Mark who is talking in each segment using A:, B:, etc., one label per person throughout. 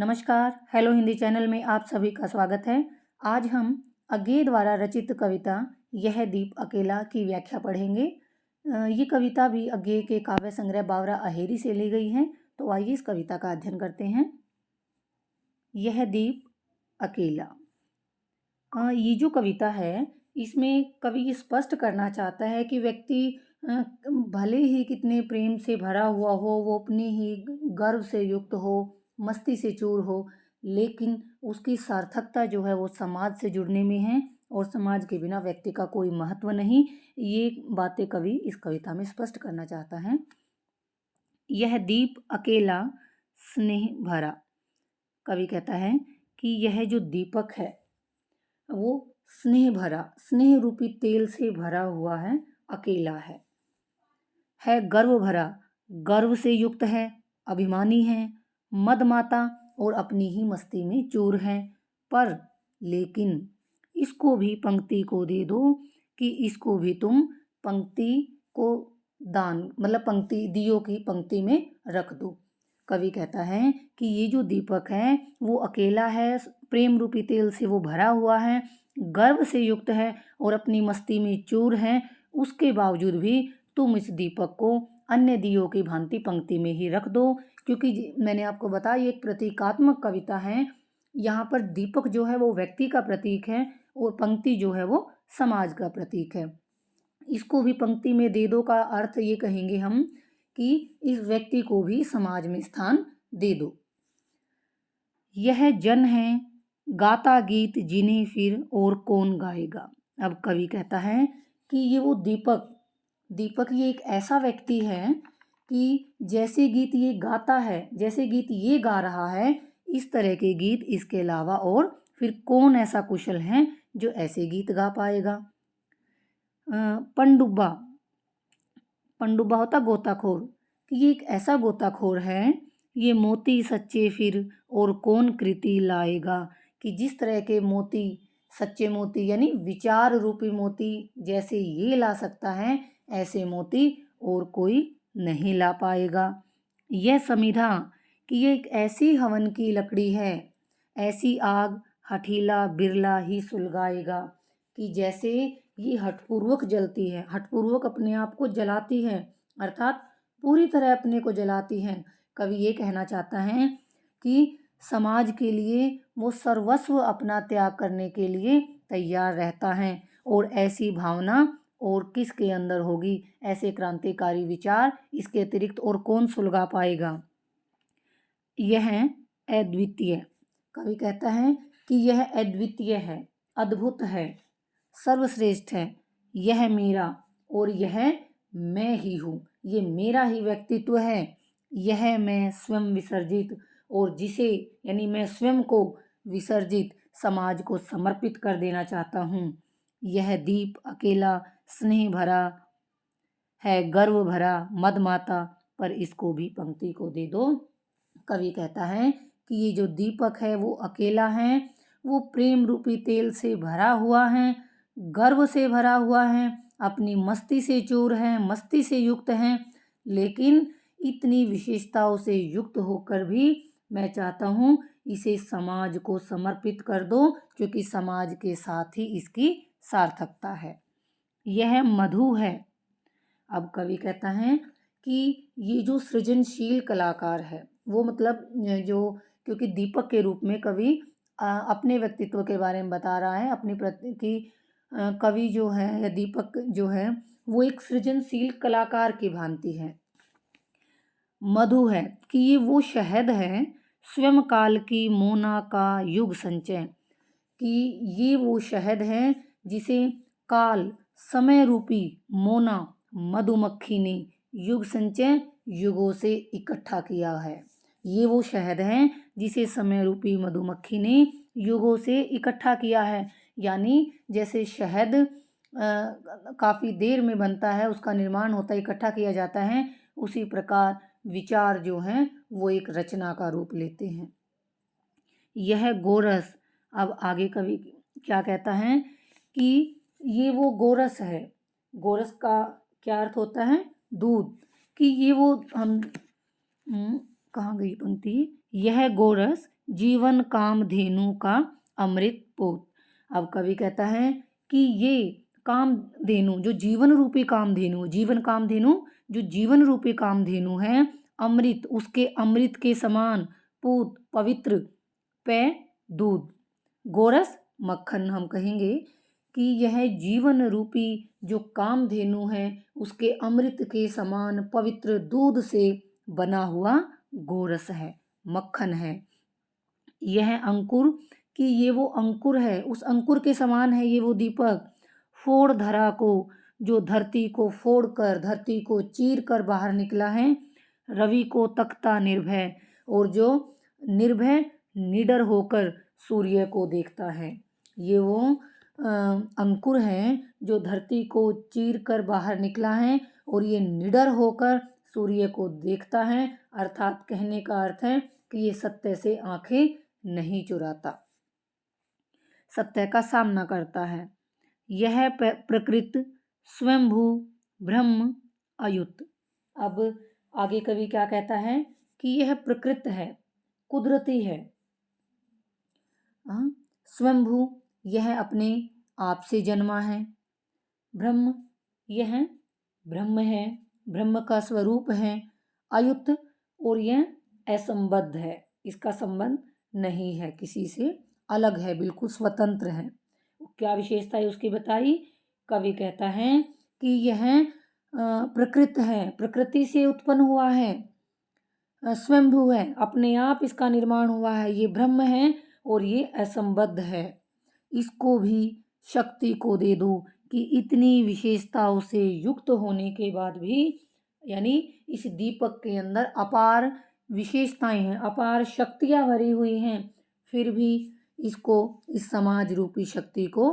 A: नमस्कार, hello Hindi channel में आप सभी का स्वागत है। आज हम अज्ञे द्वारा रचित कविता यह दीप अकेला की व्याख्या पढ़ेंगे। ये कविता भी अज्ञे के काव्य संग्रह बावरा अहेरी से ली गई है। तो आइए इस कविता का अध्ययन करते हैं। यह दीप अकेला। ये जो कविता है इसमें कवि स्पष्ट करना चाहता है कि व्यक्ति भले ही कितने प्रेम से भरा हुआ हो, वो अपनी ही गर्व से युक्त हो, मस्ती से चूर हो, लेकिन उसकी सार्थकता जो है वो समाज से जुड़ने में है और समाज के बिना व्यक्ति का कोई महत्व नहीं। ये बातें कवि इस कविता में स्पष्ट करना चाहता है। यह दीप अकेला स्नेह भरा। कवि कहता है कि यह जो दीपक है वो स्नेह भरा, स्नेह रूपी तेल से भरा हुआ है, अकेला है गर्व भरा, गर्व से युक्त है, अभिमानी है, मदमाता और अपनी ही मस्ती में चूर है। पर लेकिन इसको भी पंक्ति को दे दो कि इसको भी तुम पंक्ति को दान मतलब पंक्ति दियो की पंक्ति में रख दो। कवि कहता है कि ये जो दीपक है वो अकेला है, प्रेम रूपी तेल से वो भरा हुआ है, गर्व से युक्त है और अपनी मस्ती में चूर है। उसके बावजूद भी तुम इस दीपक को अन्य दियों की भांति पंक्ति में ही रख दो, क्योंकि मैंने आपको बताया एक प्रतीकात्मक कविता है। यहाँ पर दीपक जो है वो व्यक्ति का प्रतीक है और पंक्ति जो है वो समाज का प्रतीक है। इसको भी पंक्ति में दे दो का अर्थ ये कहेंगे हम कि इस व्यक्ति को भी समाज में स्थान दे दो। यह जन है गाता गीत जिन्हें फिर और कौन गाएगा। अब कवि कहता है कि ये वो दीपक ये एक ऐसा व्यक्ति है कि जैसे गीत ये गाता है, जैसे गीत ये गा रहा है, इस तरह के गीत इसके अलावा और फिर कौन ऐसा कुशल है जो ऐसे गीत गा पाएगा। पनडुब्बा होता गोताखोर कि ये एक ऐसा गोताखोर है, ये मोती सच्चे फिर और कौन कृति लाएगा। कि जिस तरह के मोती, सच्चे मोती यानी विचार रूपी मोती जैसे ये ला सकता है, ऐसे मोती और कोई नहीं ला पाएगा। यह समिधा कि ये एक ऐसी हवन की लकड़ी है, ऐसी आग हठीला बिरला ही सुलगाएगा। कि जैसे ये हठपूर्वक जलती है, हठपूर्वक अपने आप को जलाती है, अर्थात पूरी तरह अपने को जलाती है। कवि ये कहना चाहता है कि समाज के लिए वो सर्वस्व अपना त्याग करने के लिए तैयार रहता है और ऐसी भावना और किसके अंदर होगी, ऐसे क्रांतिकारी विचार इसके अतिरिक्त और कौन सुलगा पाएगा। यह अद्वितीय। कवि कहता है कि यह अद्वितीय है, अद्भुत है, सर्वश्रेष्ठ है। यह मेरा और यह मैं ही हूँ, ये मेरा ही व्यक्तित्व है। यह मैं स्वयं विसर्जित और जिसे यानी मैं स्वयं को विसर्जित समाज को समर्पित कर देना चाहता हूँ। यह दीप अकेला स्नेह भरा है, गर्व भरा, मदमाता, पर इसको भी पंक्ति को दे दो। कवि कहता है कि ये जो दीपक है वो अकेला है, वो प्रेम रूपी तेल से भरा हुआ है, गर्व से भरा हुआ है, अपनी मस्ती से चूर है, मस्ती से युक्त है, लेकिन इतनी विशेषताओं से युक्त होकर भी मैं चाहता हूँ इसे समाज को समर्पित कर दो, क्योंकि समाज के साथ ही इसकी सार्थकता है। यह मधु है। अब कवि कहता है कि ये जो सृजनशील कलाकार है वो मतलब जो, क्योंकि दीपक के रूप में कवि अपने व्यक्तित्व के बारे में बता रहा है, अपनी कि कवि जो है या दीपक जो है वो एक सृजनशील कलाकार की भांति है। मधु है कि ये वो शहद है, स्वयं काल की मोना का युग संचय। कि ये वो शहद है जिसे काल समय रूपी मोना मधुमक्खी ने युग संचय युगों से इकट्ठा किया है। ये वो शहद है जिसे समय रूपी मधुमक्खी ने युगों से इकट्ठा किया है। यानी जैसे शहद काफ़ी देर में बनता है, उसका निर्माण होता है, इकट्ठा किया जाता है, उसी प्रकार विचार जो हैं वो एक रचना का रूप लेते हैं। यह गोरस। अब आगे कवि क्या कहता है कि ये वो गोरस है। गोरस का क्या अर्थ होता है? दूध। कि ये वो हम कहाँ गई पंक्ति, यह गोरस जीवन कामधेनु का अमृत पोत। अब कवि कहता है कि ये कामधेनु जो जीवन रूपी कामधेनु, जीवन कामधेनु जो जीवन रूपी कामधेनु है, अमृत उसके अमृत के समान, पूत पवित्र, पे दूध, गोरस मक्खन। हम कहेंगे कि यह जीवन रूपी जो कामधेनु है उसके अमृत के समान पवित्र दूध से बना हुआ गोरस है, मक्खन है। यह अंकुर कि ये वो अंकुर है, उस अंकुर के समान है ये वो दीपक, फोड़ धरा को जो धरती को फोड़ कर, धरती को चीर कर बाहर निकला है, रवि को तकता निर्भय, और जो निर्भय निडर होकर सूर्य को देखता है। ये वो अंकुर है जो धरती को चीर कर बाहर निकला है और ये निडर होकर सूर्य को देखता है, अर्थात कहने का अर्थ है कि ये सत्य से आंखें नहीं चुराता, सत्य का सामना करता है। यह प्रकृत स्वयंभू ब्रह्म अयुत। अब आगे कवि क्या कहता है कि यह प्रकृत है, कुदरती है, स्वयंभू यह अपने आप से जन्मा है, ब्रह्म यह ब्रह्म है, ब्रह्म का स्वरूप है, अयुत और यह असंबद्ध है, इसका संबंध नहीं है, किसी से अलग है, बिल्कुल स्वतंत्र है। क्या विशेषता है उसकी बताई, कवि कहता है कि यह प्रकृत है, प्रकृति से उत्पन्न हुआ है, स्वयंभू है, अपने आप इसका निर्माण हुआ है, ये ब्रह्म है और ये असंबद्ध है। इसको भी शक्ति को दे दो कि इतनी विशेषताओं से युक्त होने के बाद भी, यानी इस दीपक के अंदर अपार विशेषताएं हैं, अपार शक्तियां भरी हुई हैं, फिर भी इसको इस समाज रूपी शक्ति को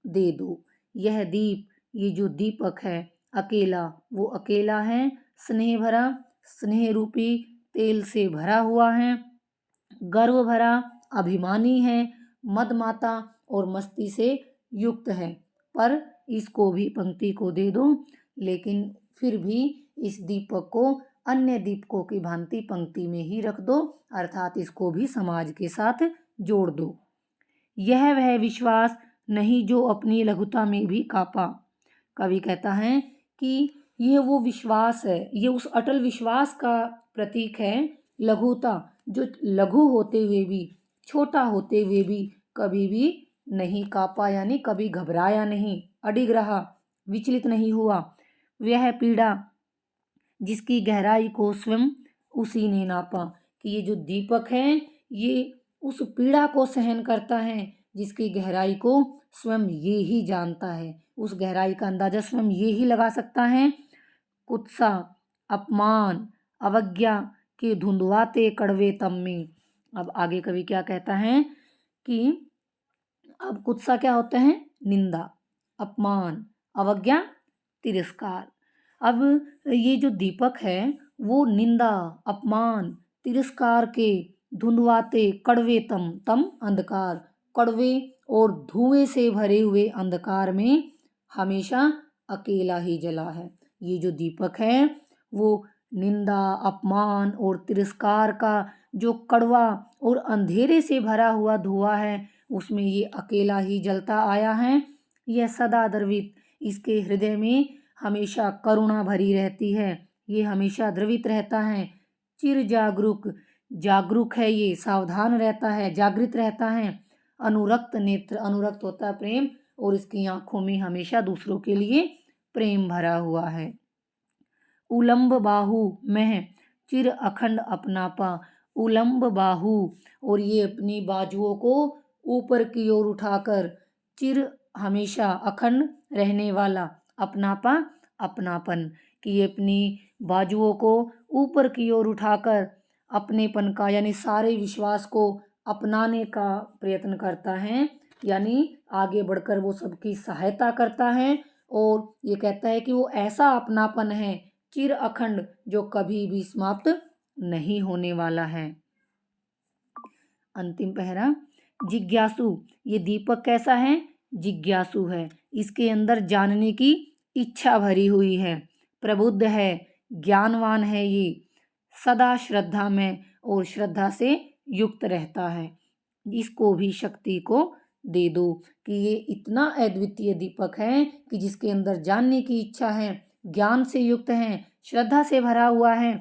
A: दे दो। यह दीप, ये जो दीपक है अकेला, वो अकेला है, स्नेह भरा, स्नेह रूपी तेल से भरा हुआ है, गर्व भरा, अभिमानी है, मदमाता और मस्ती से युक्त है, पर इसको भी पंक्ति को दे दो, लेकिन फिर भी इस दीपक को अन्य दीपकों की भांति पंक्ति में ही रख दो, अर्थात इसको भी समाज के साथ जोड़ दो। यह वह विश्वास नहीं जो अपनी लघुता में भी कापा। कवि कहता है कि यह वो विश्वास है, ये उस अटल विश्वास का प्रतीक है, लघुता, जो लघु होते हुए भी, छोटा होते हुए भी कभी भी नहीं कापा, यानी कभी घबराया नहीं, अडिग रहा, विचलित नहीं हुआ। वह पीड़ा जिसकी गहराई को स्वयं उसी ने नापा, कि ये जो दीपक है ये उस पीड़ा को सहन करता है जिसकी गहराई को स्वयं ये ही जानता है, उस गहराई का अंदाजा स्वयं ये ही लगा सकता है। कुत्सा, अपमान, अवज्ञा के धुंधवाते कड़वे तम में। अब आगे कवि क्या कहता है कि अब कुत्सा क्या होता है, निंदा, अपमान, अवज्ञा, तिरस्कार। अब ये जो दीपक है वो निंदा, अपमान, तिरस्कार के धुंधवाते कड़वे तम, तम अंधकार, कड़वे और धुएं से भरे हुए अंधकार में हमेशा अकेला ही जला है। ये जो दीपक है वो निंदा, अपमान और तिरस्कार का जो कड़वा और अंधेरे से भरा हुआ धुआं है उसमें ये अकेला ही जलता आया है। यह सदा द्रवित, इसके हृदय में हमेशा करुणा भरी रहती है, ये हमेशा द्रवित रहता है। चिर जागरूक, जागरूक है, ये सावधान रहता है, जागृत रहता है। अनुरक्त नेत्र, अनुरक्त होता है प्रेम, और इसकी आंखों में हमेशा दूसरों के लिए प्रेम भरा हुआ है। उलंब बाहु में चिर अखंड अपनापा, उलंब बाहु, और ये अपनी बाजुओं को ऊपर की ओर उठाकर, चिर हमेशा, अखंड रहने वाला, अपनापा अपनापन, कि ये अपनी बाजुओं को ऊपर की ओर उठाकर अपनेपन का, यानी सारे विश्वास को अपनाने का प्रयत्न करता है, यानी आगे बढ़कर वो सबकी सहायता करता है। और ये कहता है कि वो ऐसा अपनापन है चिर अखंड जो कभी भी समाप्त नहीं होने वाला है। अंतिम पहरा, जिज्ञासु, ये दीपक कैसा है, जिज्ञासु है, इसके अंदर जानने की इच्छा भरी हुई है, प्रबुद्ध है, ज्ञानवान है, ये सदा श्रद्धा में और श्रद्धा से युक्त रहता है। इसको भी शक्ति को दे दो कि ये इतना अद्वितीय दीपक है कि जिसके अंदर जानने की इच्छा है, ज्ञान से युक्त है, श्रद्धा से भरा हुआ है,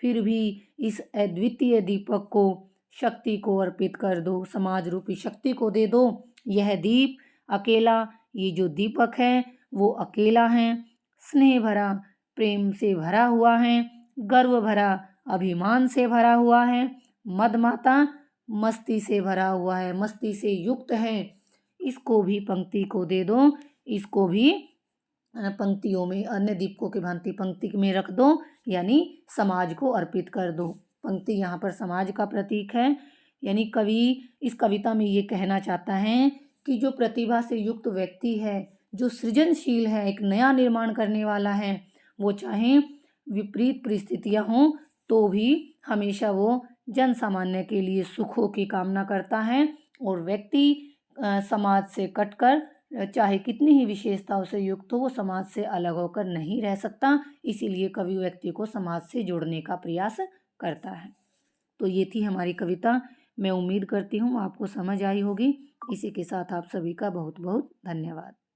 A: फिर भी इस अद्वितीय दीपक को शक्ति को अर्पित कर दो, समाज रूपी शक्ति को दे दो। यह दीप अकेला, ये जो दीपक है वो अकेला है, स्नेह भरा, प्रेम से भरा हुआ है, गर्व भरा, अभिमान से भरा हुआ है, मदमाता मस्ती से भरा हुआ है, मस्ती से युक्त है। इसको भी पंक्ति को दे दो, इसको भी पंक्तियों में अन्य दीपकों की भांति पंक्ति में रख दो, यानी समाज को अर्पित कर दो। पंक्ति यहाँ पर समाज का प्रतीक है, यानी कवि इस कविता में ये कहना चाहता है कि जो प्रतिभा से युक्त व्यक्ति है, जो सृजनशील है, एक नया निर्माण करने वाला है, वो चाहे विपरीत परिस्थितियाँ हों तो भी हमेशा वो जन सामान्य के लिए सुखों की कामना करता है। और व्यक्ति समाज से कटकर चाहे कितनी ही विशेषताओं से युक्त हो, वो समाज से अलग होकर नहीं रह सकता। इसीलिए कवि व्यक्ति को समाज से जोड़ने का प्रयास करता है। तो ये थी हमारी कविता। मैं उम्मीद करती हूँ आपको समझ आई होगी। इसी के साथ आप सभी का बहुत बहुत धन्यवाद।